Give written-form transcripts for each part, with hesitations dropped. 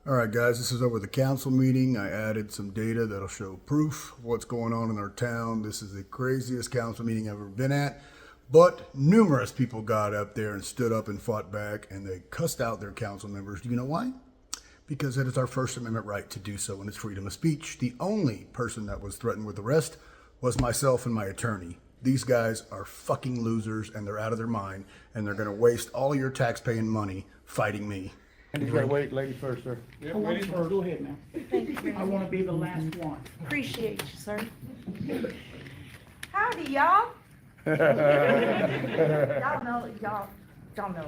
All right, guys, this is over the council meeting. I added some data that'll show proof of what's going on in our town. This is the craziest council meeting I've ever been at, but numerous people got up there and stood up and fought back, and they cussed out their council members. Do you know why? Because it is our First Amendment right to do so, and it's freedom of speech. The only person that was threatened with arrest was myself and my attorney. These guys are fucking losers, and they're out of their mind, and they're going to waste all your tax-paying money fighting me. And you gotta wait, lady first, sir. Yep, lady first. Go ahead, ma'am. Thank you. I want to be the last one. Appreciate you, sir. Howdy, y'all. y'all know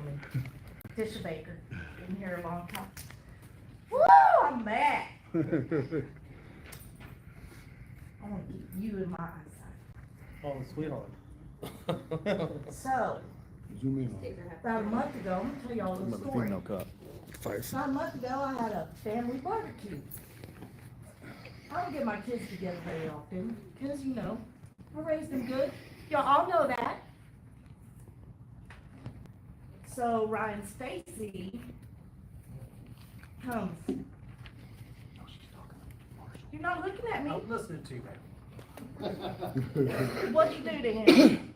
me. Tisha Baker. Been here a long time. Woo, I'm mad. I want to keep you in my eyesight. Oh, sweetheart. So, Zoom in on it. about a month ago, I'm gonna tell y'all a little story. cup. About a month ago, I had a family barbecue. I don't get my kids together very often, because, you know, I raised them good. Y'all all know that. So Ryan Stacy comes. You're not looking at me. I'm listening to you, man. What'd you do to him?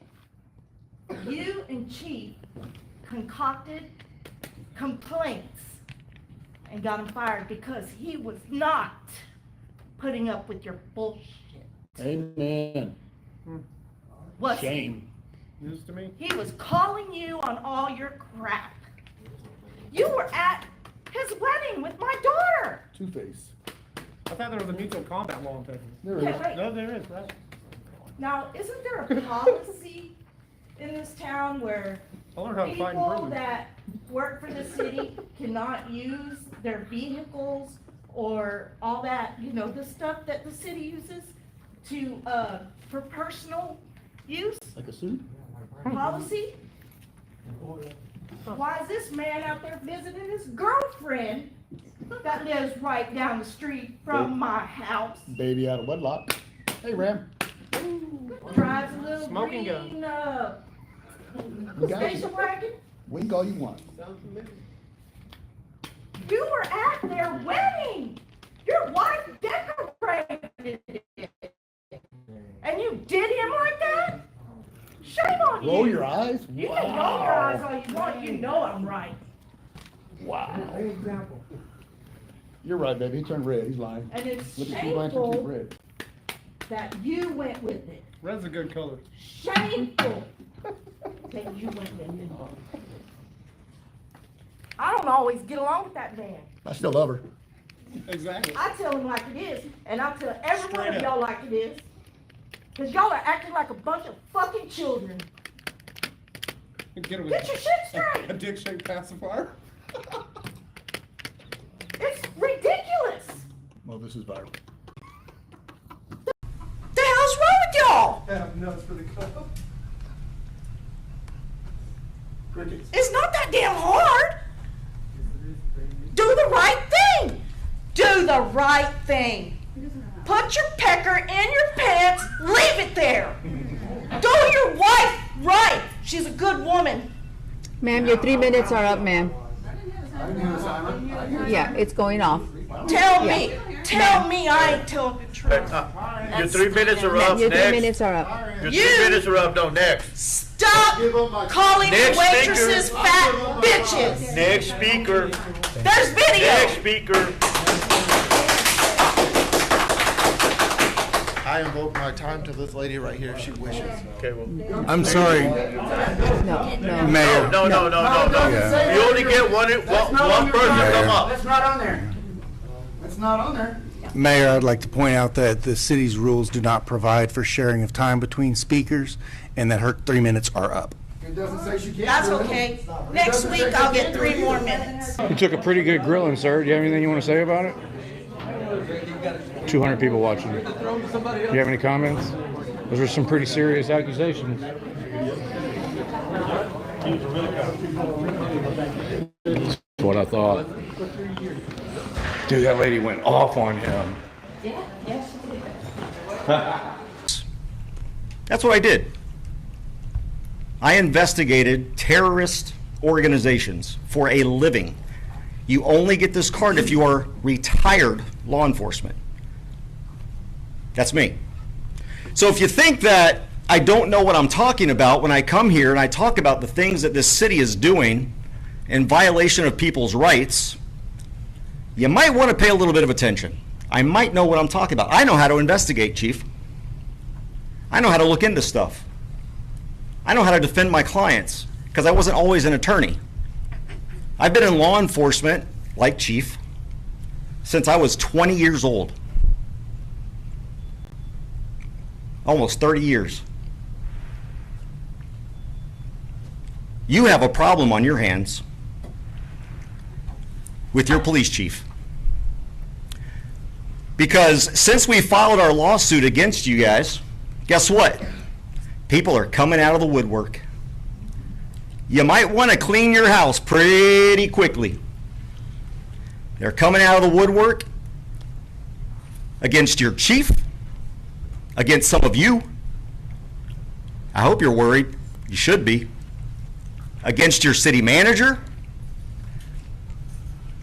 You and Chief concocted complaints and got him fired because he was not putting up with your bullshit. Amen. Was Shame. News to me? He was calling you on all your crap. You were at his wedding with my daughter. Two-Face. I thought there was a mutual combat law in Texas. There Okay, is. wait. No, there is, right? Now, isn't there a policy in this town where I learned how to fight in people prison. that work for the city cannot use their vehicles or all that, you know, the stuff that the city uses to, for personal use Like a suit? policy? Why is this man out there visiting his girlfriend that lives right down the street from my house? Baby out of wedlock. Hey, Ram. Drives a little Smoking green, We got station you. wagon? Wink all you want. You were at their wedding. Your wife decorated it. And you did him like that? Shame on you. Roll your eyes? You can roll your eyes all you want. You know I'm right. Wow. Great example. You're right, baby. He turned red. He's lying. And it's Look at Steve Blanchard, he's shameful red. that you went with it. Red's a good color. Shameful that you went with it. I don't always get along with that man. I still love her. Exactly. I tell him like it is, and I tell every one Straight of up. y'all like it is. Because y'all are acting like a bunch of fucking children. Get Get your shit straight. A dick-shaped pacifier. It's ridiculous. Well, this is viral. The hell's wrong with y'all? Have nuts for the cup. Crickets. It's not that damn hard. Do the right thing. Do the right thing. Put your pecker in your pants. Leave it there. Do your wife right. She's a good woman. Ma'am, your 3 minutes are up, ma'am. Yeah, it's going off. Tell me I ain't telling the truth. Your 3 minutes are up. Your 3 Next. minutes are up. Your You- 3 minutes are up. No, next. Stop calling the Next waitresses speaker. fat bitches. Next speaker. There's video. Next speaker. I invoke my time to this lady right here if she wishes. Okay, well. I'm sorry, No, no. Mayor. No. You only get one person to come up. That's not on there. That's not on there. Mayor, I'd like to point out that the city's rules do not provide for sharing of time between speakers, and that her 3 minutes are up. It doesn't say she can't. That's do it. okay. Next week I'll get 3 more minutes. You took a pretty good grilling, sir. Do you have anything you want to say about it? 200 people watching. Do you have any comments? Those are some pretty serious accusations. That's what I thought. Dude, that lady went off on him. That's what I did. I investigated terrorist organizations for a living. You only get this card if you are retired law enforcement. That's me. So if you think that I don't know what I'm talking about when I come here and I talk about the things that this city is doing in violation of people's rights, you might want to pay a little bit of attention. I might know what I'm talking about. I know how to investigate, Chief. I know how to look into stuff. I know how to defend my clients because I wasn't always an attorney. I've been in law enforcement, like Chief, since I was 20 years old. Almost 30 years. You have a problem on your hands with your police chief. Because since we filed our lawsuit against you guys, guess what? People are coming out of the woodwork. You might want to clean your house pretty quickly. They're coming out of the woodwork against your chief, against some of you. I hope you're worried. You should be. Against your city manager.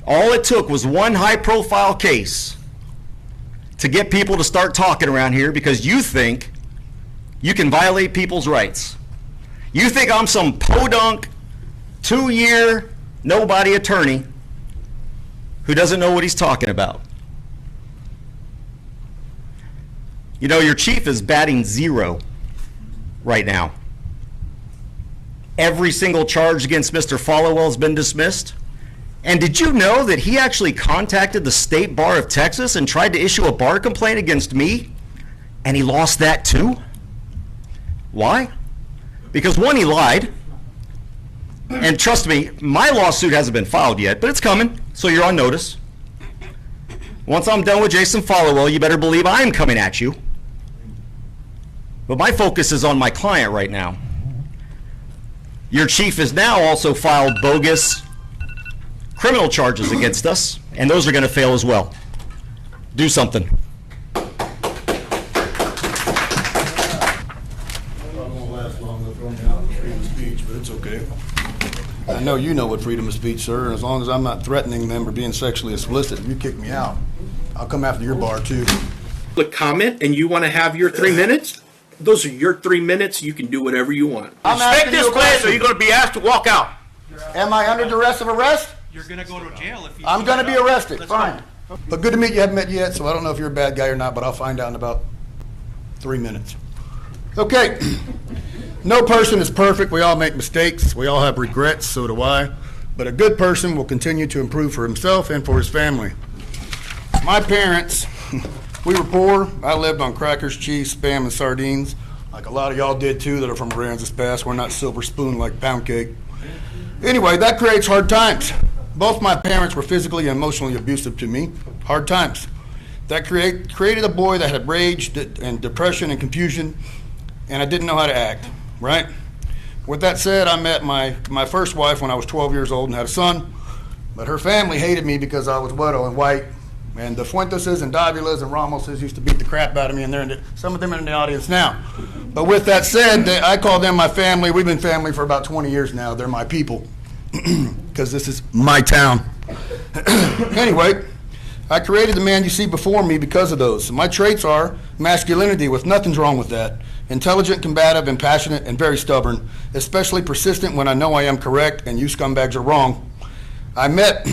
All it took was one high-profile case to get people to start talking around here because you think you can violate people's rights. You think I'm some podunk, 2-year, nobody attorney who doesn't know what he's talking about. You know, your chief is batting 0 right now. Every single charge against Mr. Followell has been dismissed. And did you know that he actually contacted the State Bar of Texas and tried to issue a bar complaint against me? And he lost that too? Why? Because one, he lied. And trust me, my lawsuit hasn't been filed yet, but it's coming, so you're on notice. Once I'm done with Jason Followell, you better believe I'm coming at you. But my focus is on my client right now. Your chief has now also filed bogus criminal charges against us, and those are going to fail as well. Do something. I know you know what freedom of speech, sir, and as long as I'm not threatening them or being sexually explicit, if you kick me out, I'll come after your bar too. The comment and you want to have your 3 minutes, those are your 3 minutes. You can do whatever you want. Respect this place or you're going to be asked to walk out. Am I under duress of arrest? You're going to go to jail if you... I'm going to be arrested. Fine. But good to meet you. Haven't met you yet, so I don't know if you're a bad guy or not, but I'll find out in about 3 minutes. Okay. No person is perfect. We all make mistakes. We all have regrets, so do I. But a good person will continue to improve for himself and for his family. My parents, we were poor. I lived on crackers, cheese, Spam, and sardines, like a lot of y'all did too that are from Aransas Pass. We're not silver spoon like pound cake. Anyway, that creates hard times. Both my parents were physically and emotionally abusive to me. Hard times. That created a boy that had rage and depression and confusion, and I didn't know how to act, right? With that said, I met my first wife when I was 12 years old and had a son, but her family hated me because I was widow and white, and the Fuenteses and Davilas and Ramoses used to beat the crap out of me, and some of them are in the audience now. But with that said, I call them my family. We've been family for about 20 years now. They're my people, because this is my town. Anyway, I created the man you see before me because of those. My traits are masculinity, with nothing's wrong with that. Intelligent, combative, and passionate, and very stubborn, especially persistent when I know I am correct and you scumbags are wrong. I met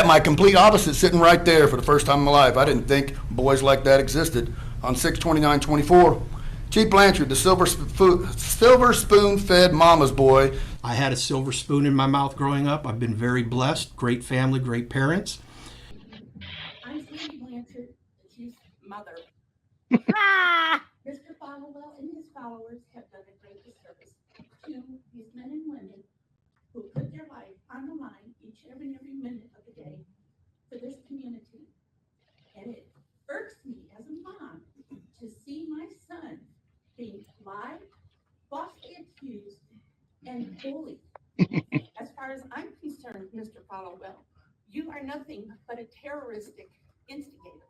my complete opposite sitting right there for the first time in my life. I didn't think boys like that existed. On 6/29/24, Chief Blanchard, the silver spoon-fed mama's boy. I had a silver spoon in my mouth growing up. I've been very blessed. Great family, great parents. I'm Chief Blanchard, the chief's mother. Mr. Followell and his followers have done a great disservice to these men and women who put their life on the line each and every minute of the day for this community. And it irks me as a mom to see my son being lied, falsely accused, and bullied. As far as I'm concerned, Mr. Followell, you are nothing but a terroristic instigator.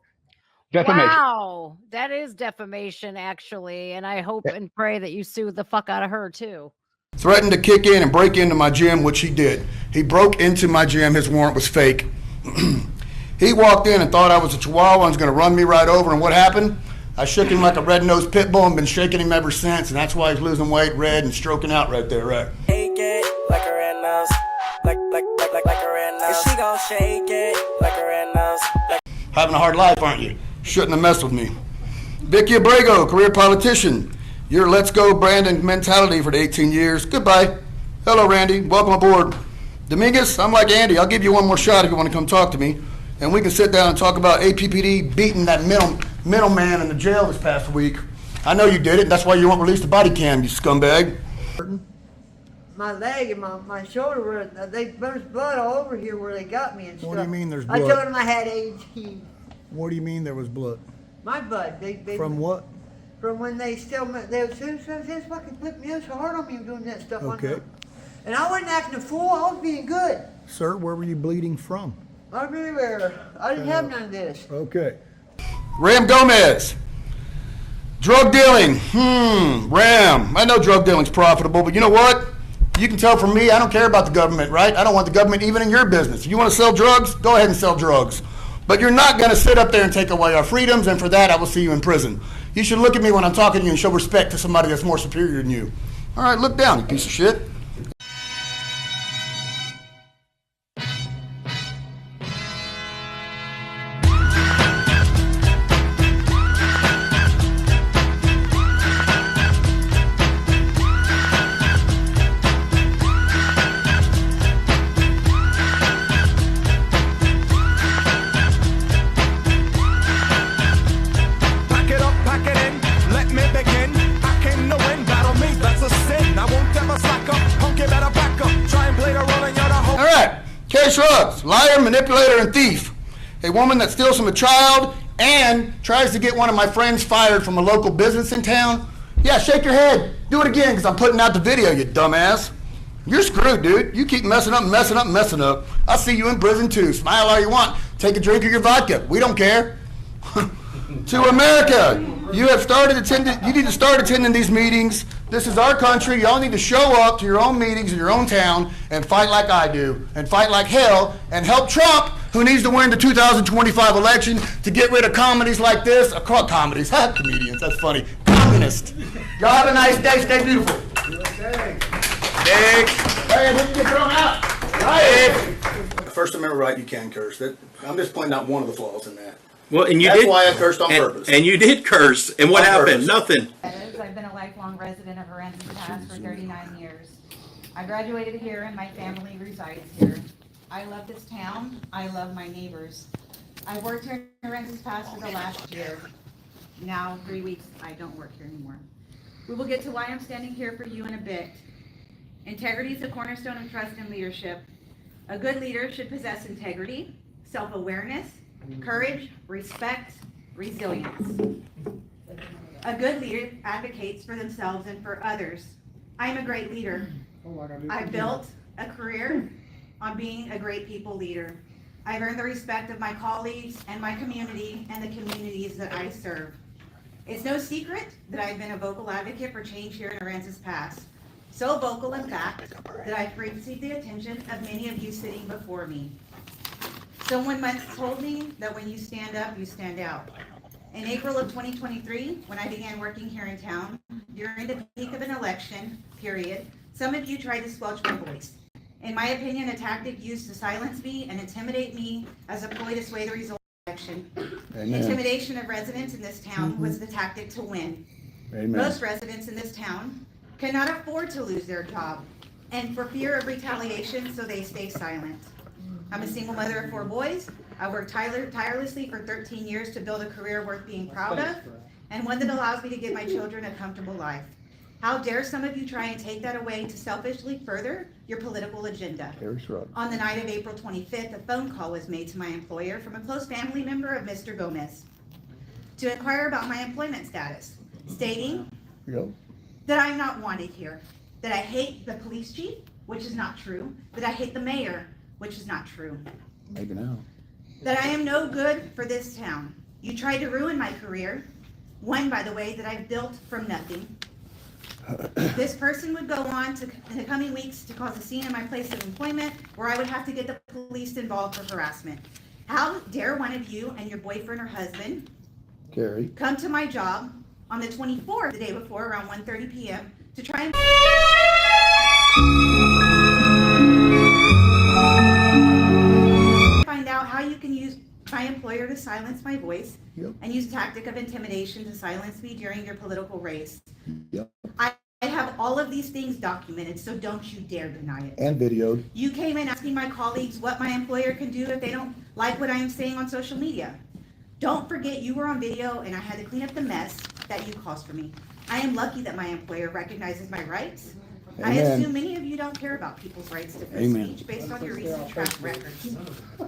Defamation. Wow, that is defamation, actually. And I hope and pray that you sue the fuck out of her, too. Threatened to kick in and break into my gym, which he did. He broke into my gym. His warrant was fake. He walked in and thought I was a chihuahua and was going to run me right over, and what happened? I shook him like a red-nosed pit bull and been shaking him ever since, and that's why he's losing weight, red, and stroking out right there, right? Shake it like a red nose, like a red nose. She gon' shake it like a red nose. Having a hard life, aren't you? Shouldn't have messed with me. Vicky Abrego, career politician. Your let's go Brandon mentality for the 18 years. Goodbye. Hello, Randy. Welcome aboard. Dominguez, I'm like Andy. I'll give you one more shot if you want to come talk to me. And we can sit down and talk about APPD beating that middleman in the jail this past week. I know you did it, and that's why you won't release the body cam, you scumbag. My leg and my shoulder were, there's blood all over here where they got me and stuff. What do you mean there's I blood? told them I had AIDS. What do you mean there was blood? My blood. They From what? From when they just fucking put me so hard on me doing that stuff. Okay. And I wasn't acting a fool. I was being good. Sir, where were you bleeding from? I remember. I didn't have none of this. Okay. Ram Gomez. Drug dealing. Ram. I know drug dealing's profitable, but you know what? You can tell from me, I don't care about the government, right? I don't want the government even in your business. If you want to sell drugs, go ahead and sell drugs. But you're not going to sit up there and take away our freedoms, and for that, I will see you in prison. You should look at me when I'm talking to you and show respect to somebody that's more superior than you. All right, look down, you piece of shit. Shrugs, liar, manipulator, and thief. A woman that steals from a child and tries to get one of my friends fired from a local business in town. Yeah, shake your head. Do it again, because I'm putting out the video, you dumbass. You're screwed, dude. You keep messing up. I'll see you in prison, too. Smile all you want. Take a drink of your vodka. We don't care. To America, you need to start attending these meetings. This is our country. Y'all need to show up to your own meetings in your own town and fight like I do, and fight like hell, and help Trump, who needs to win the 2025 election to get rid of comedies like this. I call it comedies. Comedians. That's funny. Communist. Y'all have a nice day. Stay beautiful. Big. Hey, I didn't get thrown out. Right. First Amendment right, you can curse. I'm just pointing out one of the flaws in that. Well, and That's why I cursed on purpose. And you did curse. And what happened? Nothing. I've been a lifelong resident of Aransas Pass for 39 years. I graduated here and my family resides here. I love this town. I love my neighbors. I worked here in Aransas Pass for the last year. Now, 3 weeks, I don't work here anymore. We will get to why I'm standing here for you in a bit. Integrity is the cornerstone of trust and leadership. A good leader should possess integrity, self-awareness, courage, respect, resilience. A good leader advocates for themselves and for others. I am a great leader. I built a career on being a great people leader. I've earned the respect of my colleagues and my community and the communities that I serve. It's no secret that I've been a vocal advocate for change here in Aransas Pass. So vocal, in fact, that I've received the attention of many of you sitting before me. Someone once told me that when you stand up, you stand out. In April of 2023, when I began working here in town, during the peak of an election period, some of you tried to squelch my voice. In my opinion, a tactic used to silence me and intimidate me as a ploy to sway the result of the election. Amen. Intimidation of residents in this town was the tactic to win. Amen. Most residents in this town cannot afford to lose their job, and for fear of retaliation, so they stay silent. I'm a single mother of 4 boys. I worked tirelessly for 13 years to build a career worth being proud of, and one that allows me to give my children a comfortable life. How dare some of you try and take that away to selfishly further your political agenda? On the night of April 25th, a phone call was made to my employer from a close family member of Mr. Gomez to inquire about my employment status, stating that I'm not wanted here, that I hate the police chief, which is not true, that I hate the mayor, which is not true. Maybe now. That I am no good for this town. You tried to ruin my career, one, by the way, that I've built from nothing. This person would go on to, in the coming weeks, to cause a scene in my place of employment where I would have to get the police involved for harassment. How dare one of you and your boyfriend or husband Gary. come to my job on the 24th, the day before, around 1:30 p.m. to try and find out how you can use my employer to silence my voice and use a tactic of intimidation to silence me during your political race. I have all of these things documented, so don't you dare deny it. And videoed. You came in asking my colleagues what my employer can do if they don't like what I am saying on social media. Don't forget you were on video and I had to clean up the mess that you caused for me. I am lucky that my employer recognizes my rights. I Amen. assume many of you don't care about people's rights to free Amen. speech based on your recent track records.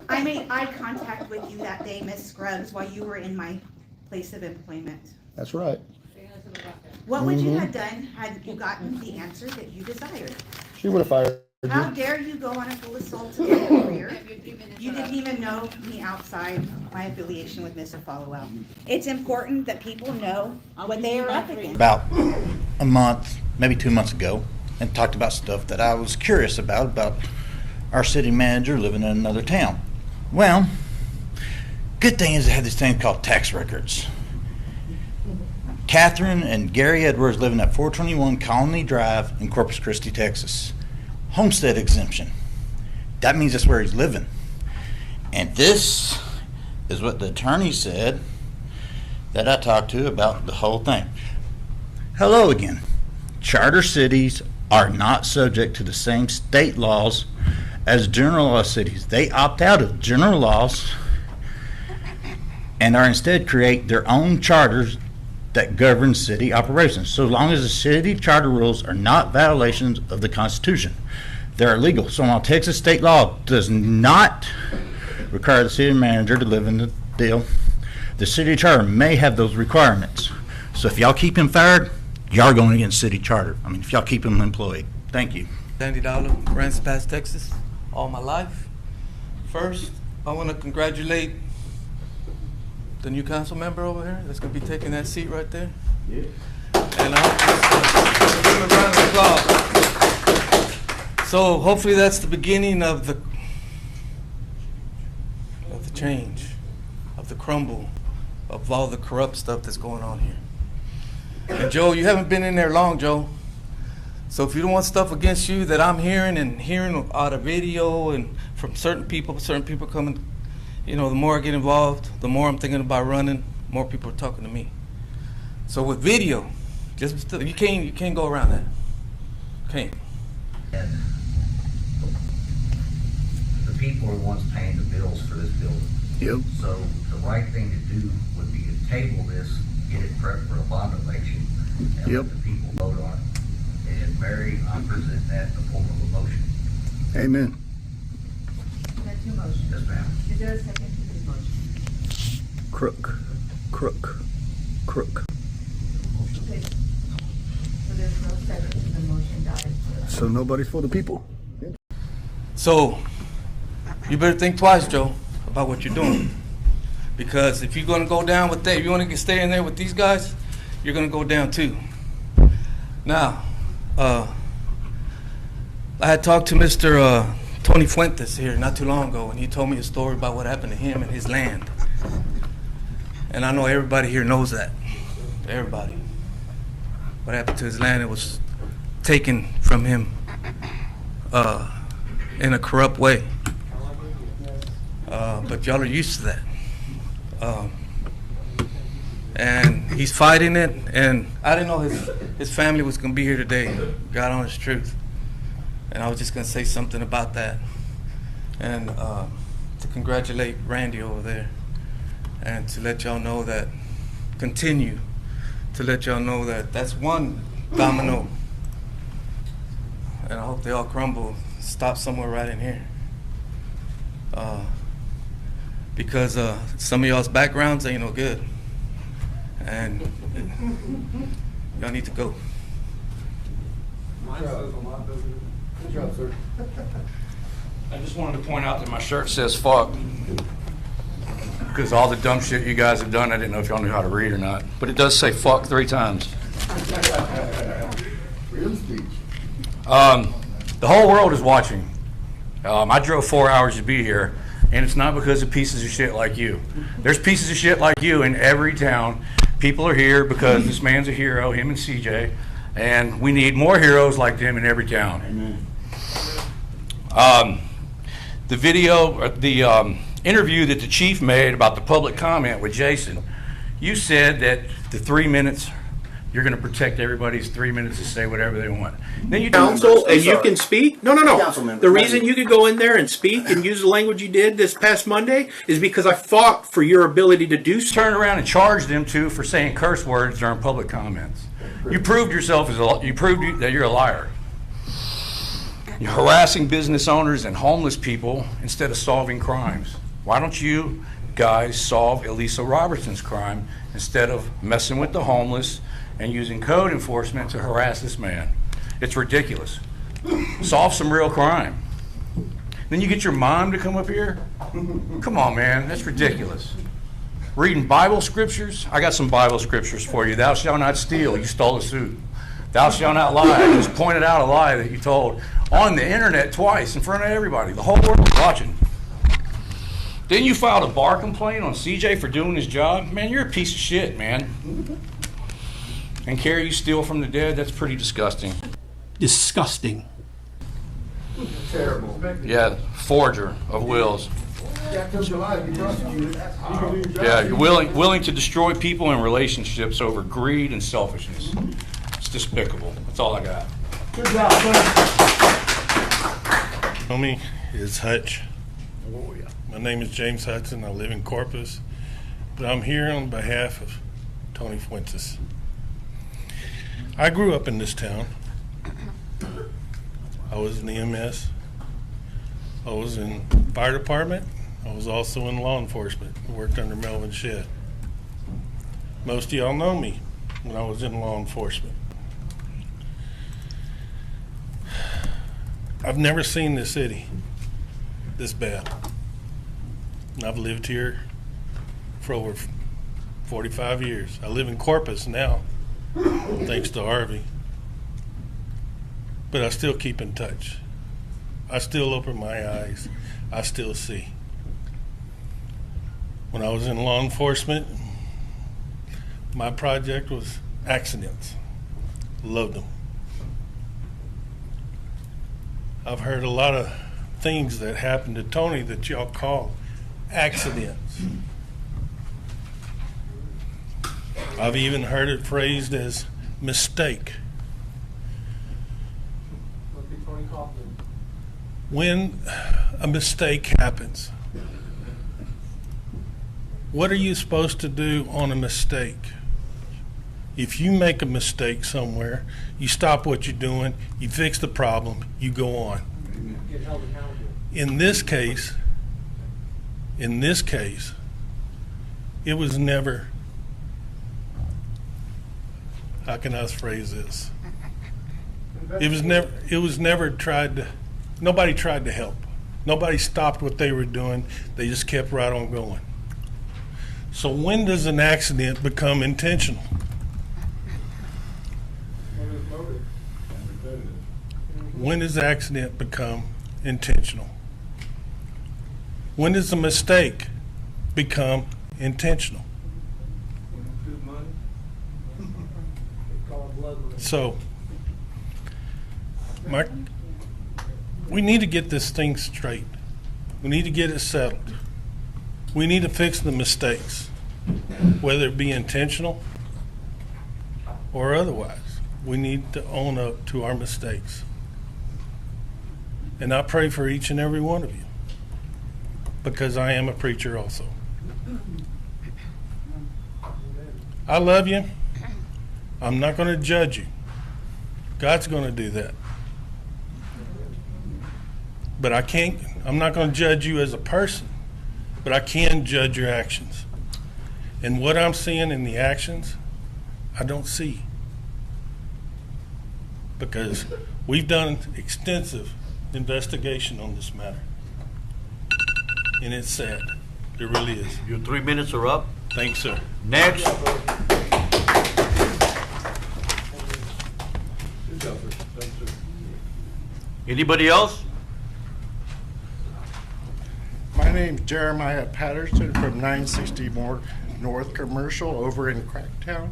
I made eye contact with you that day, Miss Scruggs, while you were in my place of employment. That's right. What would you have done had you gotten the answer that you desired? She would have fired How you. dare you go on a full assault to my career? You didn't even know me outside my affiliation with Mr. Followell. It's important that people know what they are up against. About a month, maybe 2 months ago, and talked about stuff that I was curious about our city manager living in another town. Well, good thing is they had this thing called tax records. Catherine and Gary Edwards living at 421 Colony Drive in Corpus Christi, Texas. Homestead exemption. That means that's where he's living. And this is what the attorney said that I talked to about the whole thing. Hello again. Charter cities are not subject to the same state laws as general law cities. They opt out of general laws and are instead create their own charters that govern city operations, so long as the city charter rules are not violations of the Constitution. They're illegal. So while Texas state law does not require the city manager to live in the deal, the city charter may have those requirements. So if y'all keep him fired, y'all are going against city charter. I mean, if y'all keep him employed. Thank you. Sandy Dollar, Ransom Pass, Texas, all my life. First, I want to congratulate the new council member over here that's going to be taking that seat right there. Yeah. And I hope give him a round of applause. So hopefully that's the beginning of the change, of the crumble, of all the corrupt stuff that's going on here. And Joe, you haven't been in there long, Joe. So if you don't want stuff against you that I'm hearing out of video and from certain people coming, you know, the more I get involved, the more I'm thinking about running, more people are talking to me. So with video, you can't go around that. Can't. The people are the ones paying the bills for this building. Yep. So the right thing to do would be to table this, get it prepped for a bond election, and let the people vote on it. And Mary, I present that in the form of a motion. Amen. That's your motion. Yes, ma'am. Is there a second to this motion? Crook. Okay. So there's no second to the motion, dies. So nobody's for the people. So you better think twice, Joe, about what you're doing. Because if you're going to go down with that, if you want to stay in there with these guys, you're going to go down too. Now, I had talked to Mr. Tony Fuentes here not too long ago, and he told me a story about what happened to him and his land. And I know everybody here knows that. Everybody. What happened to his land, it was taken from him in a corrupt way. But y'all are used to that. And he's fighting it, and I didn't know his family was going to be here today. God honest truth. And I was just going to say something about that. And to congratulate Randy over there. And to let y'all know that, continue to let y'all know that that's one domino. And I hope they all crumble, stop somewhere right in here. Because some of y'all's backgrounds ain't no good. And y'all need to go. Good job, sir. I just wanted to point out that my shirt says fuck. Because all the dumb shit you guys have done, I didn't know if y'all knew how to read or not. But it does say fuck 3 times. The whole world is watching. I drove 4 hours to be here, and it's not because of pieces of shit like you. There's pieces of shit like you in every town. People are here because this man's a hero, him and CJ, and we need more heroes like them in every town. The video, the interview that the chief made about the public comment with Jason, you said that the 3 minutes, you're going to protect everybody's 3 minutes to say whatever they want. Then you Council, and you can speak? No. Councilman, The reason you could go in there and speak and use the language you did this past Monday is because I fought for your ability to do so. Turn around and charge them too for saying curse words during public comments. You proved yourself you proved that you're a liar. You're harassing business owners and homeless people instead of solving crimes. Why don't you guys solve Elisa Robertson's crime instead of messing with the homeless and using code enforcement to harass this man? It's ridiculous. Solve some real crime. Then you get your mom to come up here? Come on, man, that's ridiculous. Reading Bible scriptures? I got some Bible scriptures for you. Thou shalt not steal, you stole a suit. Thou shalt not lie, I just pointed out a lie that you told on the internet twice in front of everybody. The whole world was watching. Then you filed a bar complaint on CJ for doing his job? Man, you're a piece of shit, man. And Carrie, you steal from the dead? That's pretty disgusting. Disgusting. Terrible. Yeah, forger of wills. Yeah, because you're alive, you prosecuted. Yeah, you're willing to destroy people and relationships over greed and selfishness. It's despicable. That's all I got. Good job, Me is Hutch. My name is James Hudson. I live in Corpus, but I'm here on behalf of Tony Fuentes. I grew up in this town. I was in EMS. I was in fire department. I was also in law enforcement. I worked under Melvin Shedd. Most of y'all know me when I was in law enforcement. I've never seen this city this bad. And I've lived here for over 45 years. I live in Corpus now, thanks to Harvey. But I still keep in touch. I still open my eyes. I still see. When I was in law enforcement, my project was accidents. Loved them. I've heard a lot of things that happened to Tony that y'all call accidents. I've even heard it phrased as mistake. When a mistake happens, what are you supposed to do on a mistake? If you make a mistake somewhere, you stop what you're doing, you fix the problem, you go on. In this case, it was never, how can I phrase this? It was never tried to, nobody tried to help. Nobody stopped what they were doing. They just kept right on going. So when does an accident become intentional? When does an accident become intentional? When does a mistake become intentional? So, we need to get this thing straight. We need to get it settled. We need to fix the mistakes, whether it be intentional or otherwise. We need to own up to our mistakes. And I pray for each and every one of you, because I am a preacher also. I love you. I'm not going to judge you. God's going to do that. But I'm not going to judge you as a person, but I can judge your actions. And what I'm seeing in the actions, I don't see. Because we've done extensive investigation on this matter. And it's sad. It really is. Your 3 minutes are up. Thanks, sir. Next. Anybody else? My name's Jeremiah Patterson from 960 North Commercial over in Cracktown.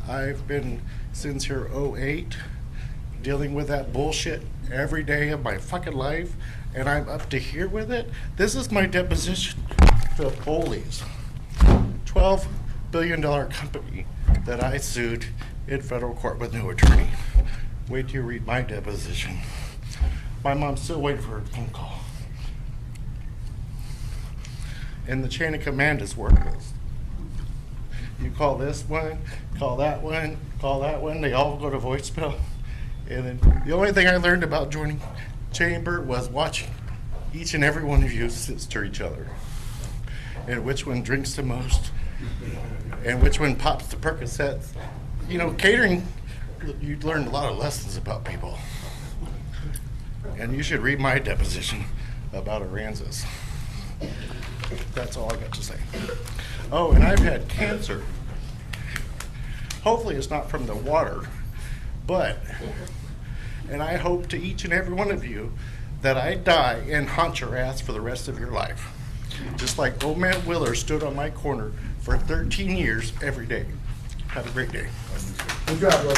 I've been since here '08 dealing with that bullshit every day of my fucking life, and I'm up to here with it. This is my deposition to Foley's $12 billion company that I sued in federal court with no attorney. Wait till you read my deposition. My mom's still waiting for her phone call. And the chain of command is worthless. You call this one, call that one, call that one, they all go to voicemail. And then the only thing I learned about joining Chamber was watching each and every one of you sister each other. And which one drinks the most, and which one pops the Percocets. You know, catering, you learned a lot of lessons about people. And you should read my deposition about Aransas. That's all I got to say. Oh, and I've had cancer. Hopefully it's not from the water, and I hope to each and every one of you that I die and haunt your ass for the rest of your life. Just like old man Willer stood on my corner for 13 years every day. Have a great day. Good job, bro.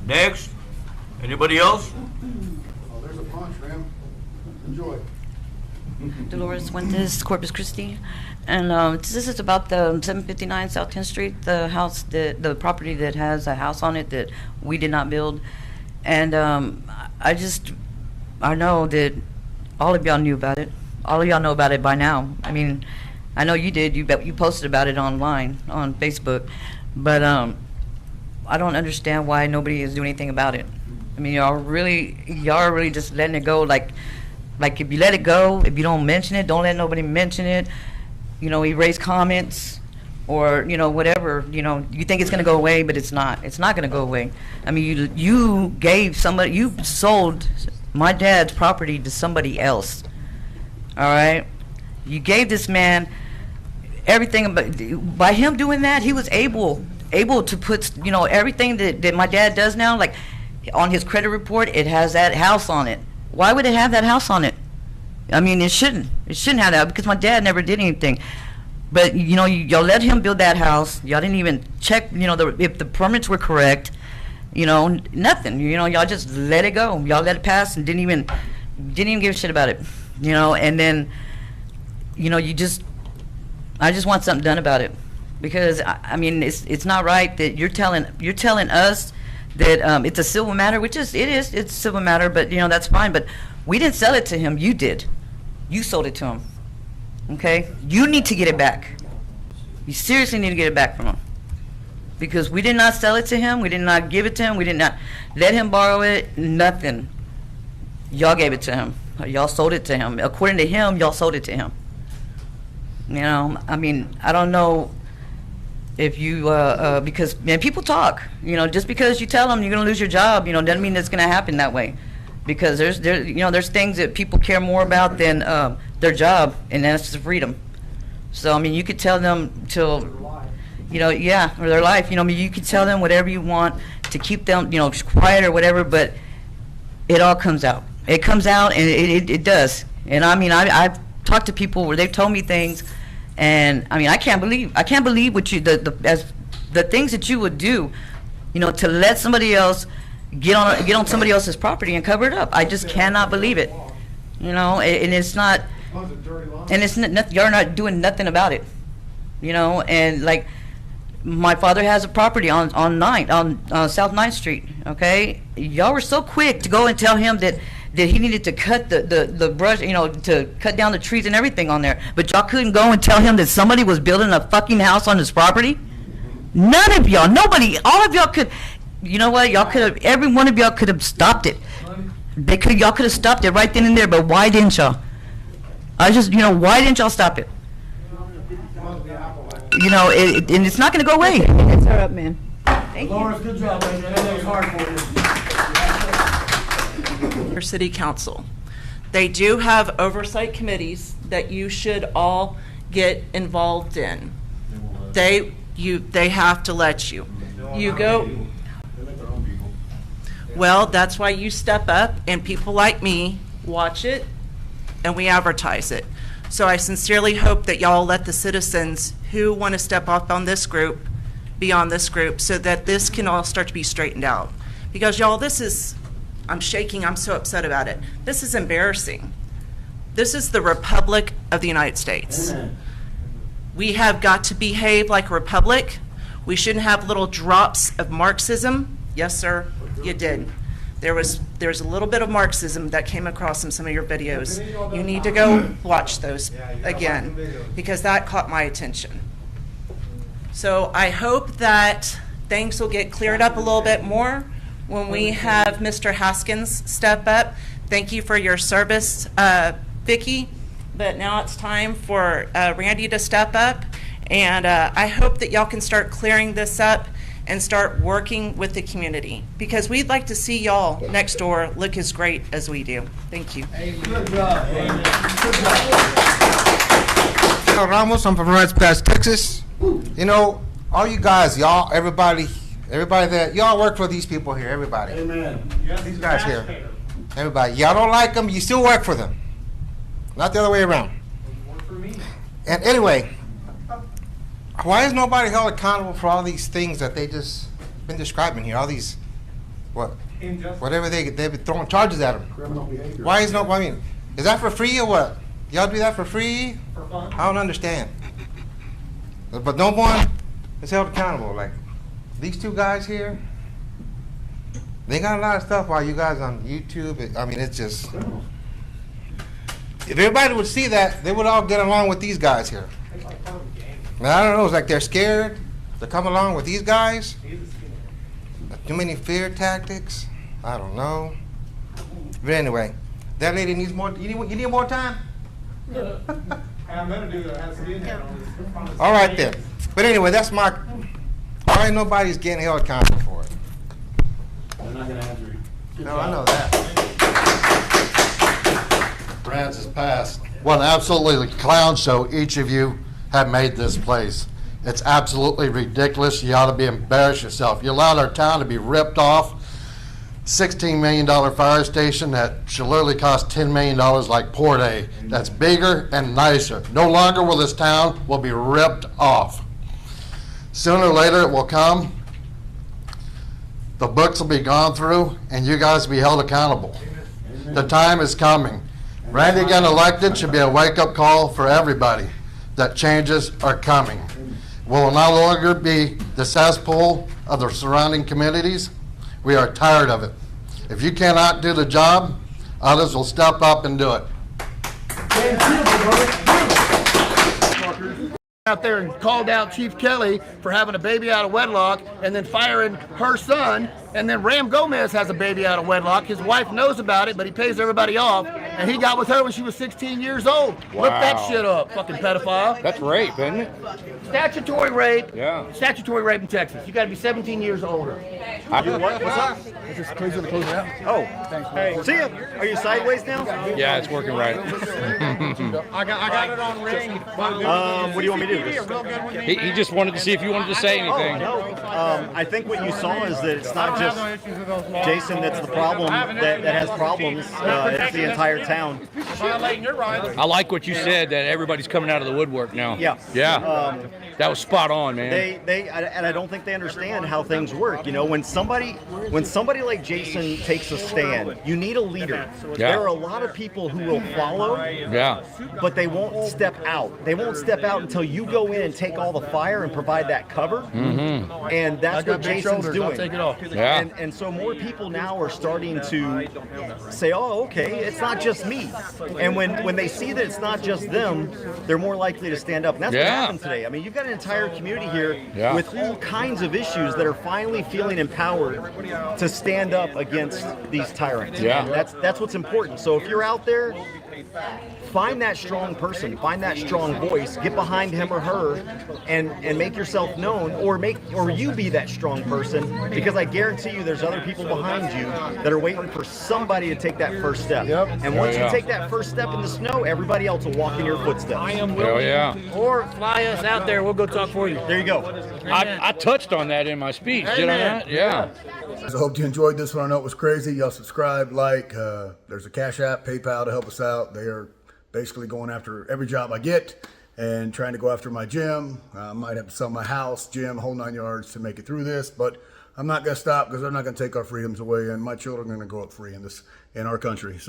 Next. Anybody else? Oh, there's a punch, man. Enjoy. Dolores Fuentes, Corpus Christi, and this is about the 759 South 10th Street, the house, the property that has a house on it that we did not build, and I know that all of y'all knew about it. All of y'all know about it by now. I mean, I know you did. You posted about it online on Facebook, but I don't understand why nobody is doing anything about it. I mean, y'all are really just letting it go. Like if you let it go, if you don't mention it, don't let nobody mention it. You know, erase comments or, you know, whatever. You know, you think it's going to go away, but it's not. It's not going to go away. I mean, you sold my dad's property to somebody else. All right? You gave this man everything. By him doing that, he was able to put, you know, everything that my dad does now, like on his credit report, it has that house on it. Why would it have that house on it? I mean, it shouldn't. It shouldn't have that because my dad never did anything. But, you know, y'all let him build that house. Y'all didn't even check, you know, if the permits were correct. You know, nothing. You know, y'all just let it go. Y'all let it pass and didn't even give a shit about it. You know, and then, you know, I just want something done about it. Because, I mean, it's not right that you're telling us that it's a civil matter, which it's a civil matter, but, you know, that's fine. But we didn't sell it to him. You did. You sold it to him. Okay? You need to get it back. You seriously need to get it back from him. Because we did not sell it to him. We did not give it to him. We did not let him borrow it. Nothing. Y'all gave it to him. Y'all sold it to him. According to him, y'all sold it to him. You know, I mean, I don't know if you, because, man, people talk. You know, just because you tell them you're going to lose your job, you know, doesn't mean it's going to happen that way. Because there's things that people care more about than their job, and that's the freedom. So, I mean, you could tell them till, you know, yeah, or their life. You know, I mean, you could tell them whatever you want to keep them, you know, quiet or whatever, but it all comes out. It comes out, and it does. And I mean, I've talked to people where they've told me things, and I mean, I can't believe what you the things that you would do, you know, to let somebody else get on somebody else's property and cover it up. I just cannot believe it. You know, and it's not, and it's not, you're not doing nothing about it. You know, and like my father has a property on South 9th Street. Okay, y'all were so quick to go and tell him that he needed to cut the brush, you know, to cut down the trees and everything on there. But y'all couldn't go and tell him that somebody was building a fucking house on his property? None of y'all, nobody, all of y'all could, you know what, y'all could have, every one of y'all could have stopped it. Y'all could have stopped it right then and there, but why didn't y'all? You know, why didn't y'all stop it? You know, and it's not going to go away. It's all right, man. Thank you. Lawrence, good job, man. That was hard for you. City Council. They do have oversight committees that you should all get involved in. They have to let you. You go. Well, that's why you step up and people like me watch it and we advertise it. So I sincerely hope that y'all let the citizens who want to step up on this group be on this group so that this can all start to be straightened out. Because y'all, this is, I'm shaking, I'm so upset about it. This is embarrassing. This is the Republic of the United States. Amen. We have got to behave like a republic. We shouldn't have little drops of Marxism. Yes, sir, you did. There's a little bit of Marxism that came across in some of your videos. You need to go watch those again because that caught my attention. So I hope that things will get cleared up a little bit more when we have Mr. Haskins step up. Thank you for your service, Vicki, but now it's time for Randy to step up, and I hope that y'all can start clearing this up and start working with the community, because we'd like to see y'all next door look as great as we do. Thank you. Good job. Ramos, I'm from Reds Pass, Texas. You know, all you guys, y'all, everybody that, y'all work for these people here, everybody. Amen. These guys here. Everybody. Y'all don't like them, you still work for them. Not the other way around. And anyway, why is nobody held accountable for all these things that they just been describing here? All these, whatever they've been throwing charges at them. Criminal behavior. Why is I mean, is that for free or what? Y'all do that for free? For fun. I don't understand. But no one is held accountable. Like these two guys here, they got a lot of stuff while you guys on YouTube. I mean, it's just, if everybody would see that, they would all get along with these guys here. Now, I don't know, it's like they're scared to come along with these guys. Too many fear tactics. I don't know. But anyway, that lady needs more. You need more time? I'm gonna do that. Has to be in there. All right then. But anyway, that's my. Why ain't nobody's getting held accountable for it? I'm not gonna answer you. No, I know that. Francis passed. What an absolutely clown show each of you have made this place. It's absolutely ridiculous. You ought to be embarrassed yourself. You allowed our town to be ripped off. $16 million fire station that should literally cost $10 million like Port A. That's bigger and nicer. No longer will this town will be ripped off. Sooner or later it will come. The books will be gone through and you guys will be held accountable. The time is coming. Randy getting elected should be a wake-up call for everybody that changes are coming. Will no longer be the cesspool of the surrounding communities. We are tired of it. If you cannot do the job, others will step up and do it. Out there and called out Chief Kelly for having a baby out of wedlock and then firing her son, and then Ram Gomez has a baby out of wedlock. His wife knows about it, but he pays everybody off, and he got with her when she was 16 years old. Wow. Look that shit up, fucking pedophile. That's rape, isn't it? Statutory rape. Yeah. Statutory rape in Texas. You got to be 17 years older. What's up? Is this close it out? Oh, thanks. See ya. Are you sideways now? Yeah, it's working right. I got it on ring. What do you want me to do? He just wanted to see if you wanted to say anything. Oh, no. I think what you saw is that it's not just Jason that's the problem that has problems. It's the entire town. I like what you said, that everybody's coming out of the woodwork now. Yeah. Yeah. That was spot on, man. And I don't think they understand how things work. You know, when somebody like Jason takes a stand, you need a leader. Yeah. There are a lot of people who will follow. Yeah. But they won't step out. They won't step out until you go in and take all the fire and provide that cover. Mm-hmm. And that's what Jason's doing. I'll take it off. Yeah. And so more people now are starting to say, oh, okay, it's not just me. And when they see that it's not just them, they're more likely to stand up. And that's what happened today. I mean, you've got an entire community here with all kinds of issues that are finally feeling empowered to stand up against these tyrants. Yeah. And that's what's important. So if you're out there, find that strong person, find that strong voice, get behind him or her, and make yourself known, or you be that strong person, because I guarantee you there's other people behind you that are waiting for somebody to take that first step. Yep. And once you take that first step in the snow, everybody else will walk in your footsteps. I am willing. Or fly us out there. We'll go talk for you. There you go. I touched on that in my speech. Did I not? Yeah. I hope you enjoyed this one. I know it was crazy. Y'all subscribe, like. There's a Cash App, PayPal to help us out. They are basically going after every job I get and trying to go after my gym. I might have to sell my house, gym, whole 9 yards to make it through this, but I'm not going to stop because they're not going to take our freedoms away, and my children are going to grow up free in our country. So